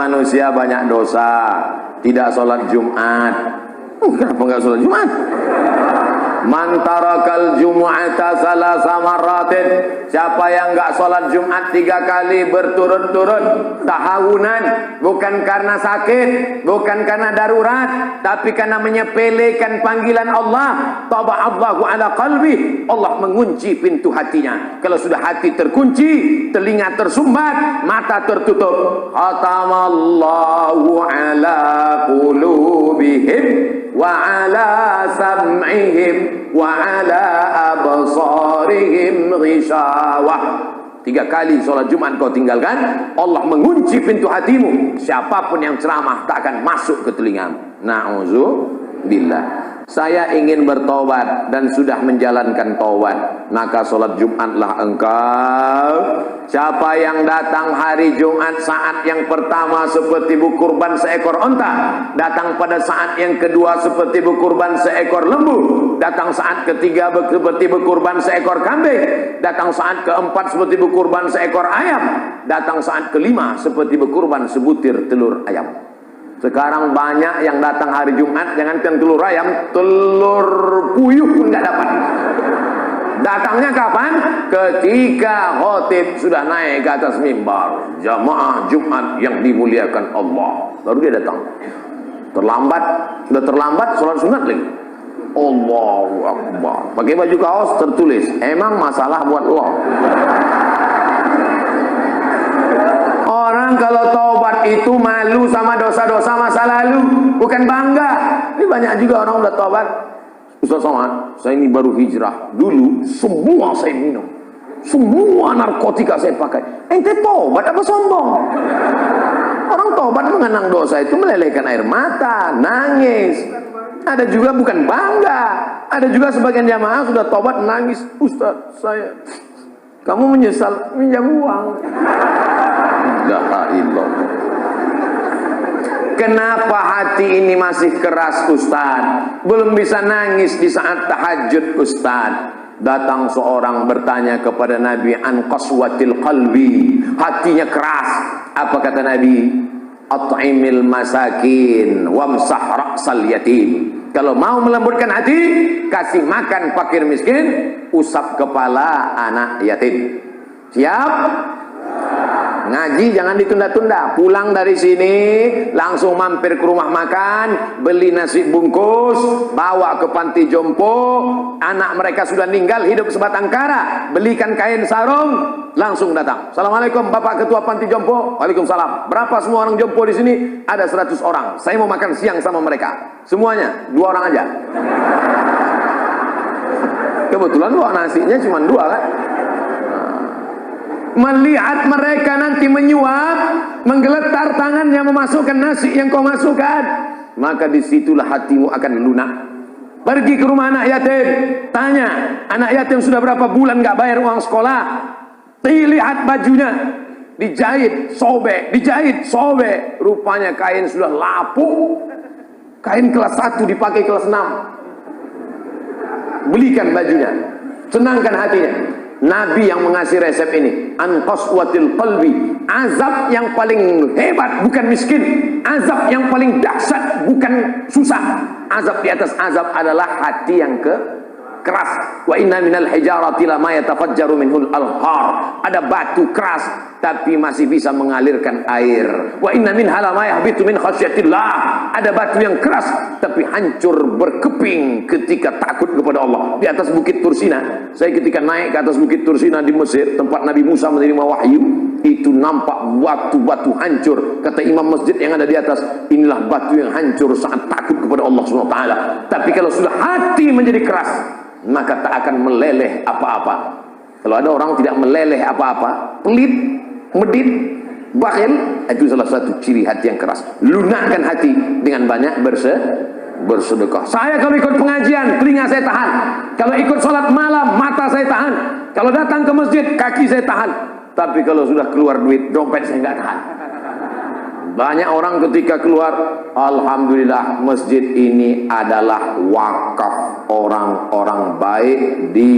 manusia banyak dosa, tidak sholat Jumat. Kenapa enggak sholat Jumat? Man tarakal jumu'ata salasa marratin, siapa yang enggak sholat Jumat 3 kali berturut-turut tahawunan, bukan karena sakit, bukan karena darurat, tapi karena menyepelekan panggilan Allah, taba'allahu ala qalbi, Allah mengunci pintu hatinya. Kalau sudah hati terkunci, telinga tersumbat, mata tertutup, khatamallahu ala qulubihim wa ala sam'ihim wa ala absarihim ghishawah. 3 kali sholat Jumat kau tinggalkan, Allah mengunci pintu hatimu. Siapapun yang ceramah tak akan masuk ke telingamu. Na'udzubillah. Saya ingin bertobat dan sudah menjalankan taubat, maka sholat Jumatlah engkau. Siapa yang datang hari Jumat saat yang pertama seperti berkurban seekor onta, datang pada saat yang kedua seperti berkurban seekor lembu, datang saat ketiga seperti berkurban seekor kambing, datang saat keempat seperti berkurban seekor ayam, datang saat kelima seperti berkurban sebutir telur ayam. Sekarang banyak yang datang hari Jumat, jangankan telur ayam, telur puyuh pun nggak dapat. Datangnya kapan? Ketika khotib sudah naik ke atas mimbar, jamaah Jumat yang dimuliakan Allah, baru dia datang. Terlambat, sudah terlambat sholat sunat lagi. Allahu Akbar. Pakai baju kaos tertulis, emang masalah buat Allah. Orang kalau taubat itu malu sama dosa-dosa masa lalu, bukan bangga. Ini banyak juga orang udah taubat. Ustaz Somad, saya ini baru hijrah. Dulu semua saya minum, semua narkotika saya pakai. Ente taubat apa sombong? Orang taubat mengenang dosa itu melelehkan air mata, nangis. Ada juga bukan bangga. Ada juga sebagian jamaah sudah taubat nangis. Ustaz, saya, kamu menyesal minjam uang. La ilallah. Kenapa hati ini masih keras Ustaz? Belum bisa nangis di saat tahajud Ustaz. Datang seorang bertanya kepada Nabi an qaswatil qalbi, hatinya keras. Apa kata Nabi? At'imil masakin wamsah ra'sal yatim. Kalau mau melembutkan hati, kasih makan fakir miskin, usap kepala anak yatim. Siap? Ngaji jangan ditunda-tunda. Pulang dari sini langsung mampir ke rumah makan, beli nasi bungkus, bawa ke panti jompo. Anak mereka sudah meninggal, hidup sebatang kara, belikan kain sarung, langsung datang. Assalamualaikum Bapak Ketua Panti Jompo. Waalaikumsalam. Berapa semua orang jompo di sini? Ada 100 orang. Saya mau makan siang sama mereka. Semuanya 2 orang aja. Kebetulan bawa nasinya cuma 2 kan. Melihat mereka nanti menyuap, menggeletar tangannya memasukkan nasi yang kau masukkan, maka disitulah hatimu akan lunak. Pergi ke rumah anak yatim, tanya, anak yatim sudah berapa bulan gak bayar uang sekolah? Lihat bajunya, dijahit, sobek, rupanya kain sudah lapuk. Kain kelas 1 dipakai kelas 6. Belikan bajunya, senangkan hatinya. Nabi yang mengasih resep ini, an qaswatil qalbi. Azab yang paling hebat bukan miskin, azab yang paling dahsyat bukan susah. Azab di atas azab adalah hati yang keras. Wa inna minal hijarati lama yatafajjaru minhul anhar. Ada batu keras tapi masih bisa mengalirkan air. Wa inna minha lama yahbitu min khasyatillah. Ada batu yang keras tapi hancur berkeping ketika takut kepada Allah. Di atas bukit Tursina, saya ketika naik ke atas bukit Tursina di Mesir, tempat Nabi Musa menerima wahyu, itu nampak batu-batu hancur. Kata imam masjid yang ada di atas, inilah batu yang hancur saat takut kepada Allah SWT. Tapi kalau sudah hati menjadi keras, maka tak akan meleleh apa-apa. Kalau ada orang tidak meleleh apa-apa, pelit, medit, bakhil, itu salah satu ciri hati yang keras. Lunakkan hati dengan banyak bersedekah. Saya kalau ikut pengajian, telinga saya tahan. Kalau ikut sholat malam, mata saya tahan. Kalau datang ke masjid, kaki saya tahan. Tapi kalau sudah keluar duit, dompet saya nggak tahan. Banyak orang ketika keluar, alhamdulillah masjid ini adalah wakaf orang-orang baik di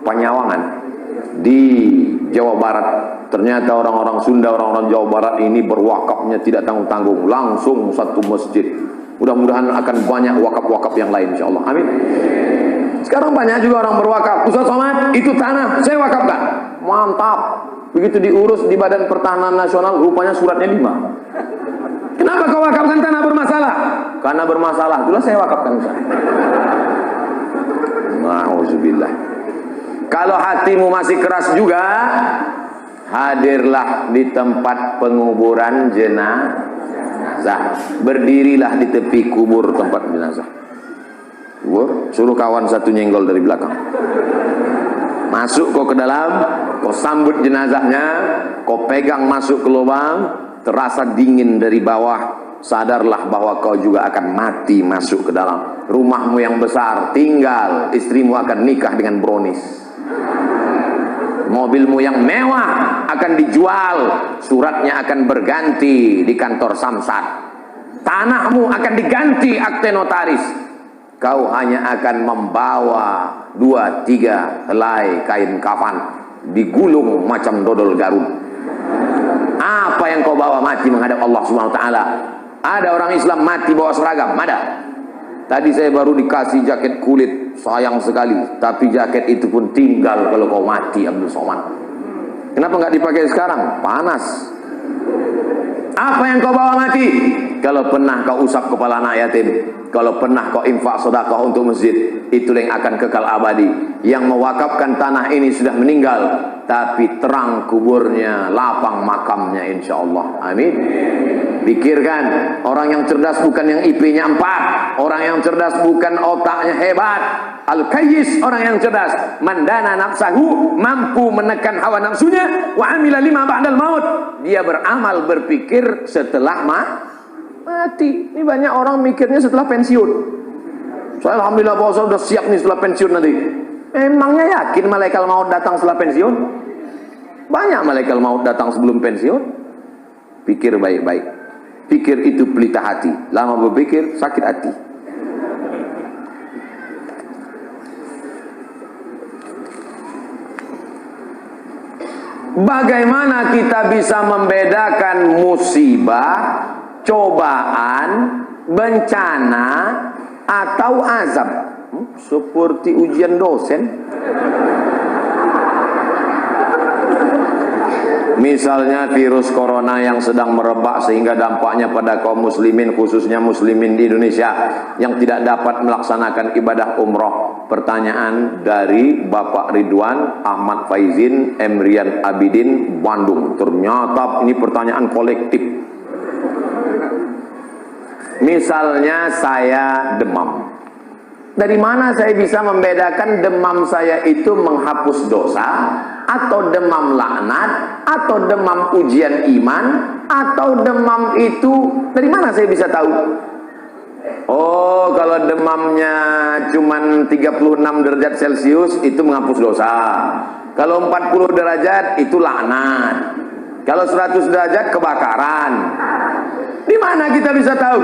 Panyawangan, di Jawa Barat, Ternyata orang-orang Sunda, orang-orang Jawa Barat ini berwakafnya tidak tanggung-tanggung, langsung satu masjid. Mudah-mudahan akan banyak wakaf-wakaf yang lain insyaallah. Amin. Sekarang banyak juga orang berwakaf. Ustaz Somad, itu tanah saya wakafkan. Mantap. Begitu diurus di Badan Pertahanan Nasional, rupanya suratnya 5. Kenapa kau wakafkan tanah bermasalah? Karena bermasalah, itulah saya wakafkan Ustaz. Nauzubillah. Kalau hatimu masih keras juga, hadirlah di tempat penguburan jenazah. Berdirilah di tepi kubur tempat jenazah. Kubur, suruh kawan satu nyenggol dari belakang. Masuk kau ke dalam, kau sambut jenazahnya, kau pegang masuk ke lubang, terasa dingin dari bawah. Sadarlah bahwa kau juga akan mati masuk ke dalam. Rumahmu yang besar tinggal, istrimu akan nikah dengan brownies. Mobilmu yang mewah akan dijual, suratnya akan berganti di kantor Samsat. Tanahmu akan diganti akte notaris. Kau hanya akan membawa 2-3 helai kain kafan digulung macam dodol Garut. Apa yang kau bawa mati menghadap Allah Subhanahu wa taala? Ada orang Islam mati bawa seragam, ada. Tadi saya baru dikasih jaket kulit, sayang sekali. Tapi jaket itu pun tinggal kalau kau mati, Abdul Somad. Kenapa nggak dipakai sekarang? Panas. Apa yang kau bawa mati? Kalau pernah kau usap kepala anak yatim, kalau pernah kau infak sedekah untuk masjid, itulah yang akan kekal abadi. Yang mewakafkan tanah ini sudah meninggal, tapi terang kuburnya, lapang makamnya insyaallah. Amin. Pikirkan, orang yang cerdas bukan yang IP-nya 4, orang yang cerdas bukan otaknya hebat. Al-Kayyis, orang yang cerdas, mandana nafsahu, mampu menekan hawa nafsunya, wa amila lima ba'dal maut. Dia beramal, berpikir setelah mati. Ini banyak orang mikirnya setelah pensiun. Saya alhamdulillah bahwa saya sudah siap nih setelah pensiun nanti. Emangnya yakin malaikat maut datang setelah pensiun? Banyak malaikat maut datang sebelum pensiun. Pikir baik-baik. Pikir itu pelita hati. Lama berpikir sakit hati. Bagaimana kita bisa membedakan musibah, cobaan, bencana, atau azab? Seperti ujian dosen. Misalnya virus corona yang sedang merebak sehingga dampaknya pada kaum muslimin, khususnya muslimin di Indonesia yang tidak dapat melaksanakan ibadah umroh. Pertanyaan dari Bapak Ridwan Ahmad Faizin Emrian Abidin Bandung. Ternyata ini pertanyaan kolektif. Misalnya saya demam. Dari mana saya bisa membedakan demam saya itu menghapus dosa, atau demam laknat, atau demam ujian iman, atau demam itu dari mana saya bisa tahu? Oh, kalau demamnya cuman 36 derajat Celcius itu menghapus dosa. Kalau 40 derajat itu laknat. Kalau 100 derajat kebakaran. Di mana kita bisa tahu?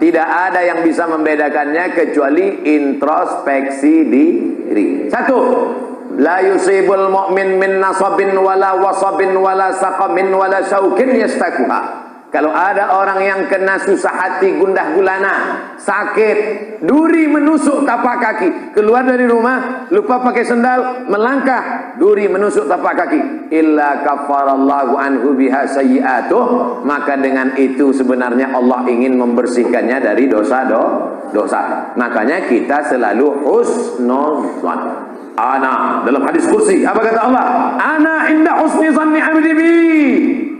Tidak ada yang bisa membedakannya kecuali introspeksi diri. 1. La yusibul mu'min min nasabin wala wasabin wala saqamin wala syaukin yastakuha. Kalau ada orang yang kena susah hati, gundah gulana, sakit, duri menusuk tapak kaki, keluar dari rumah, lupa pakai sendal, melangkah, duri menusuk tapak kaki, illa kafarallahu anhu biha sayyi'atuh, maka dengan itu sebenarnya Allah ingin membersihkannya dari dosa-dosa. Makanya kita selalu husnuzan. Ana, dalam hadis kursi, apa kata Allah? Ana inda husni zanni abdi bi.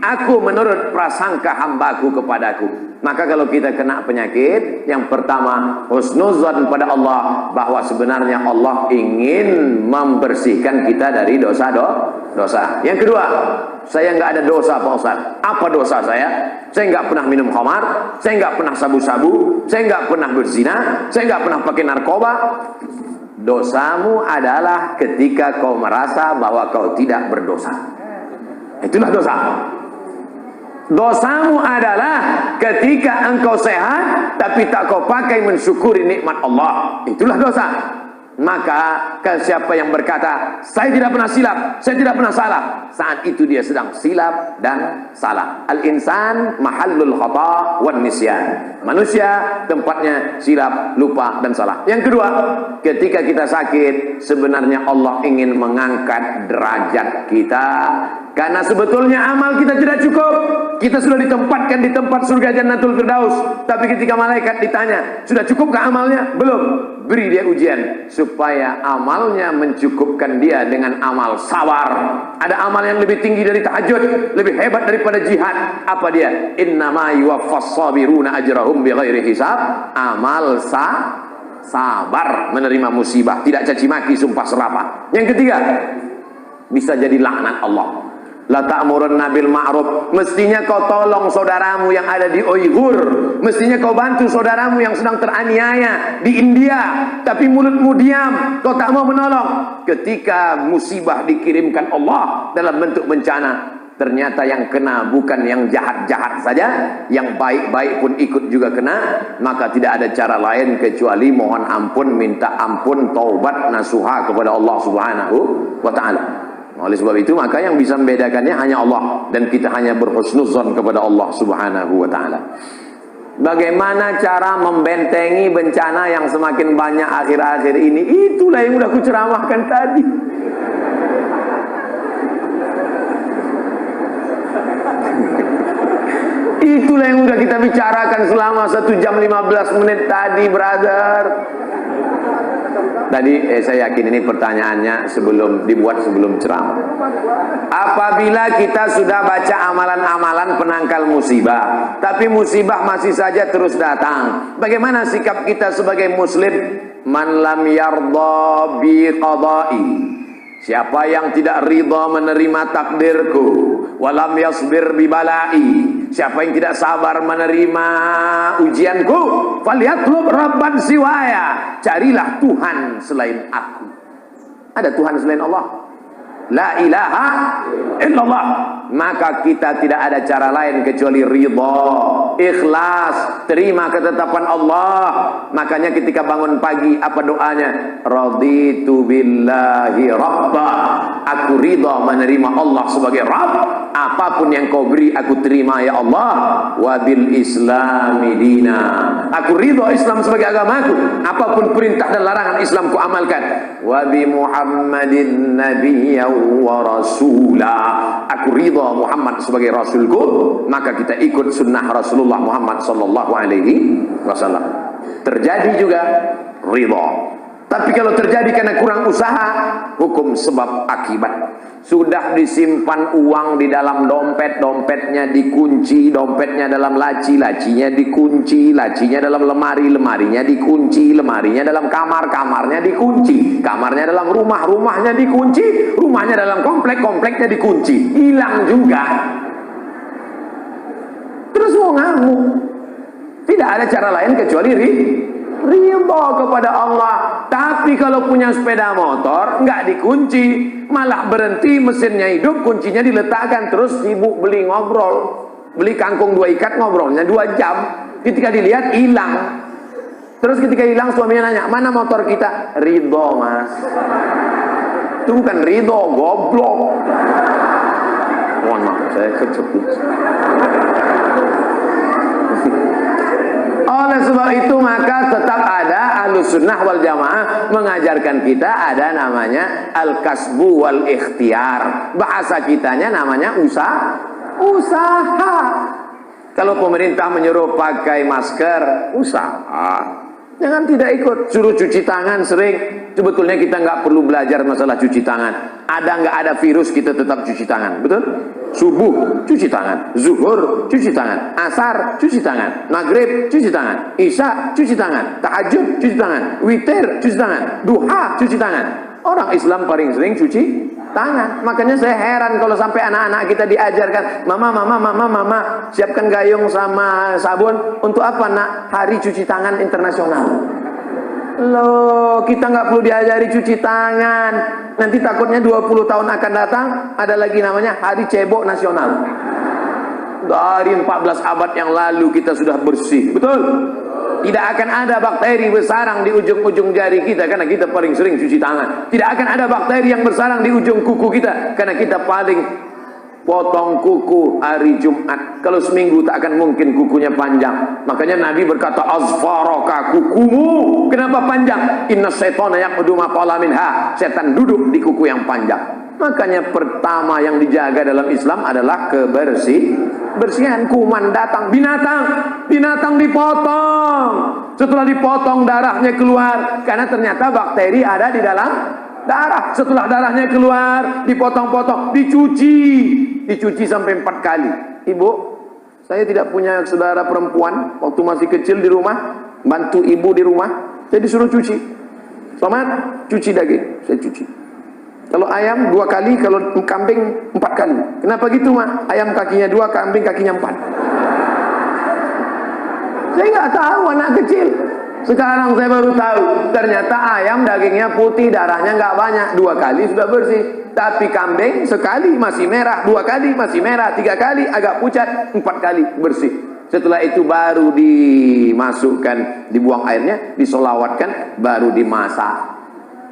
Aku menurut prasangka hambaku kepadaku. Maka kalau kita kena penyakit, yang pertama husnuzan pada Allah, bahwa sebenarnya Allah ingin membersihkan kita dari dosa. Yang kedua, saya nggak ada dosa Pak Ustaz. Apa dosa saya? Saya nggak pernah minum khamar, saya nggak pernah sabu-sabu, saya nggak pernah berzina, saya nggak pernah pakai narkoba. Dosamu adalah ketika kau merasa bahwa kau tidak berdosa. Itulah dosa. Dosamu adalah ketika engkau sehat tapi tak kau pakai mensyukuri nikmat Allah. Itulah dosa. Maka ke siapa yang berkata saya tidak pernah silap, saya tidak pernah salah, saat itu dia sedang silap dan salah. Al-insan mahallul khata' wan nisyan. Manusia tempatnya silap, lupa dan salah. Yang kedua, ketika kita sakit, sebenarnya Allah ingin mengangkat derajat kita. Karena sebetulnya amal kita tidak cukup. Kita sudah ditempatkan di tempat surga Jannatul Firdaus. Tapi ketika malaikat ditanya, sudah cukupkah amalnya? Belum. Beri dia ujian supaya amalnya mencukupkan dia dengan amal sabar. Ada amal yang lebih tinggi dari tahajud, lebih hebat daripada jihad. Apa dia? Innama yuwaffas sabiruna ajrahum bighairi hisab. Amal sabar, menerima musibah, tidak caci maki, sumpah serapah. Yang ketiga, bisa jadi laknat Allah. La ta'murunna bil ma'ruf. Mestinya kau tolong saudaramu yang ada di Uighur. Mestinya kau bantu saudaramu yang sedang teraniaya di India. Tapi mulutmu diam, kau tak mau menolong. Ketika musibah dikirimkan Allah dalam bentuk bencana, ternyata yang kena bukan yang jahat-jahat saja, yang baik-baik pun ikut juga kena. Maka tidak ada cara lain kecuali mohon ampun, minta ampun, taubat nasuha kepada Allah Subhanahu wa ta'ala. Oleh sebab itu maka yang bisa membedakannya hanya Allah, dan kita hanya berhusnuzon kepada Allah Subhanahu wa ta'ala. Bagaimana cara membentengi bencana yang semakin banyak akhir-akhir ini? Itulah yang sudah kuceramahkan tadi. Itulah yang sudah kita bicarakan selama 1 jam 15 menit tadi, brother. Tadi saya yakin ini pertanyaannya dibuat sebelum ceramah. Apabila kita sudah baca amalan-amalan penangkal musibah, tapi musibah masih saja terus datang, bagaimana sikap kita sebagai muslim? Man lam yardha bi qada'i. Siapa yang tidak ridha menerima takdirku, walam yasbir bi bala'i. Siapa yang tidak sabar menerima ujianku, falyatlub rabban siwaya. Carilah Tuhan selain aku. Ada Tuhan selain Allah? La ilaha illallah. Maka kita tidak ada cara lain kecuali ridha, ikhlas, terima ketetapan Allah. Makanya ketika bangun pagi apa doanya? Raditu billahi rabba. Aku ridha menerima Allah sebagai Rabb. Apapun yang kau beri aku terima ya Allah. Wa bil islami dina. Aku ridha Islam sebagai agamaku. Apapun perintah dan larangan Islam ku amalkan. Wa bi Muhammadin nabiyya wa rasula. Aku ridha Muhammad sebagai rasulku, maka kita ikut sunnah Rasulullah Muhammad sallallahu alaihi wasallam. Terjadi juga ridha. Tapi kalau terjadi karena kurang usaha, hukum sebab akibat. Sudah disimpan uang di dalam dompet, dompetnya dikunci, dompetnya dalam laci, lacinya dikunci, lacinya dalam lemari, lemarinya dikunci, lemarinya dalam kamar, kamarnya dikunci, kamarnya dalam rumah, rumahnya dikunci, rumahnya dalam komplek, kompleknya dikunci. Hilang juga. Terus mau ngamuk. Tidak ada cara lain kecuali ridha kepada Allah. Tapi kalau punya sepeda motor nggak dikunci, malah berhenti, mesinnya hidup, kuncinya diletakkan, terus sibuk beli ngobrol, beli kangkung 2 ikat, ngobrolnya 2 jam. Ketika dilihat hilang. Terus ketika hilang suaminya nanya, mana motor kita? Ridho mas. Itu bukan ridho, goblok. Mohon maaf saya keceput. Oleh sebab itu maka tetap ada Ahlus Sunnah wal Jamaah mengajarkan kita ada namanya al-kasbu wal ikhtiar. Bahasa kitanya namanya usaha. Kalau pemerintah menyuruh pakai masker, usaha. Jangan tidak ikut. Suruh cuci tangan sering. Sebetulnya kita nggak perlu belajar masalah cuci tangan. Ada nggak ada virus kita tetap cuci tangan, betul? Subuh cuci tangan, zuhur cuci tangan, asar cuci tangan, maghrib cuci tangan, isya cuci tangan, tahajud cuci tangan, witir cuci tangan, duha cuci tangan. Orang Islam paling sering cuci tangan. Makanya saya heran kalau sampai anak-anak kita diajarkan, mama, siapkan gayung sama sabun. Untuk apa nak? Hari cuci tangan internasional. Loh, kita nggak perlu diajari cuci tangan. Nanti takutnya 20 tahun akan datang ada lagi namanya Hari Cebok Nasional. Dari 14 abad yang lalu kita sudah bersih, betul? Tidak akan ada bakteri bersarang di ujung-ujung jari kita karena kita paling sering cuci tangan. Tidak akan ada bakteri yang bersarang di ujung kuku kita karena kita paling potong kuku hari Jumat. Kalau seminggu tak akan mungkin kukunya panjang. Makanya Nabi berkata, azfaraka, kukumu kenapa panjang? Inna syaitana yaq'udu maqala minha. Setan duduk di kuku yang panjang. Makanya pertama yang dijaga dalam Islam adalah kebersihan. Kuman datang, binatang dipotong. Setelah dipotong darahnya keluar karena ternyata bakteri ada di dalam darah. Setelah darahnya keluar, dipotong-potong, dicuci sampai 4 kali. Ibu, saya tidak punya saudara perempuan. Waktu masih kecil di rumah, bantu ibu di rumah, saya disuruh cuci. Selamat, cuci daging, saya cuci. Kalau ayam 2 kali, kalau kambing 4 kali. Kenapa gitu, Mak? Ayam kakinya 2, kambing kakinya 4. Saya nggak tahu, anak kecil. Sekarang saya baru tahu. Ternyata ayam dagingnya putih, darahnya nggak banyak. 2 kali sudah bersih. Tapi kambing sekali masih merah, 2 kali masih merah, 3 kali agak pucat, 4 kali bersih. Setelah itu baru dimasukkan, dibuang airnya, disolawatkan, baru dimasak.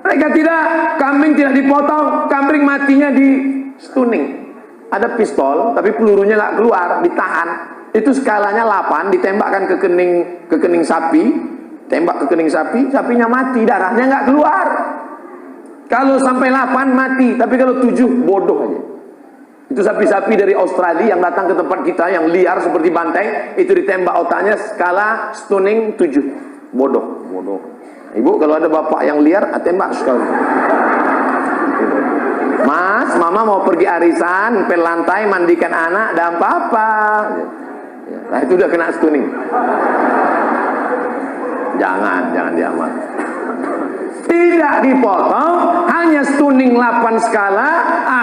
Mereka tidak, kambing tidak dipotong, kambing matinya di stunning. Ada pistol, tapi pelurunya nggak keluar, ditahan. Itu skalanya 8, ditembakkan ke kening sapi, tembak ke kening sapi, sapinya mati, darahnya nggak keluar. Kalau sampai 8 mati, tapi kalau 7 bodoh aja. Itu sapi-sapi dari Australia yang datang ke tempat kita, yang liar seperti banteng, itu ditembak otaknya, skala stunning 7, bodoh. Ibu, kalau ada bapak yang liar, tembak sekali. Mas, mama mau pergi arisan, pel lantai, mandikan anak, dan apa-apa. Nah, itu udah kena stunning. Jangan diamal. Tidak dipotong, hanya stunning 8 skala,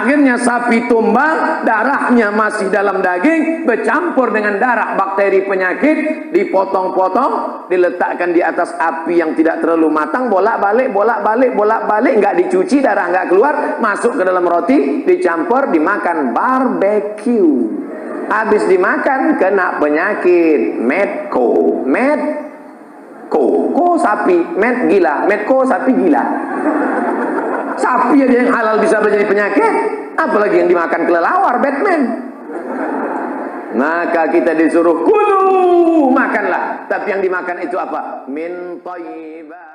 akhirnya sapi tumbang, darahnya masih dalam daging, bercampur dengan darah bakteri penyakit, dipotong-potong, diletakkan di atas api yang tidak terlalu matang, bolak-balik, nggak dicuci, darah nggak keluar, masuk ke dalam roti, dicampur, dimakan, barbecue. Habis dimakan, kena penyakit, medco, ko sapi, gila, medco sapi gila. Sapi aja yang halal bisa menjadi penyakit, apalagi yang dimakan kelelawar, Batman. Maka kita disuruh kulu, makanlah. Tapi yang dimakan itu apa? Min thayyibah.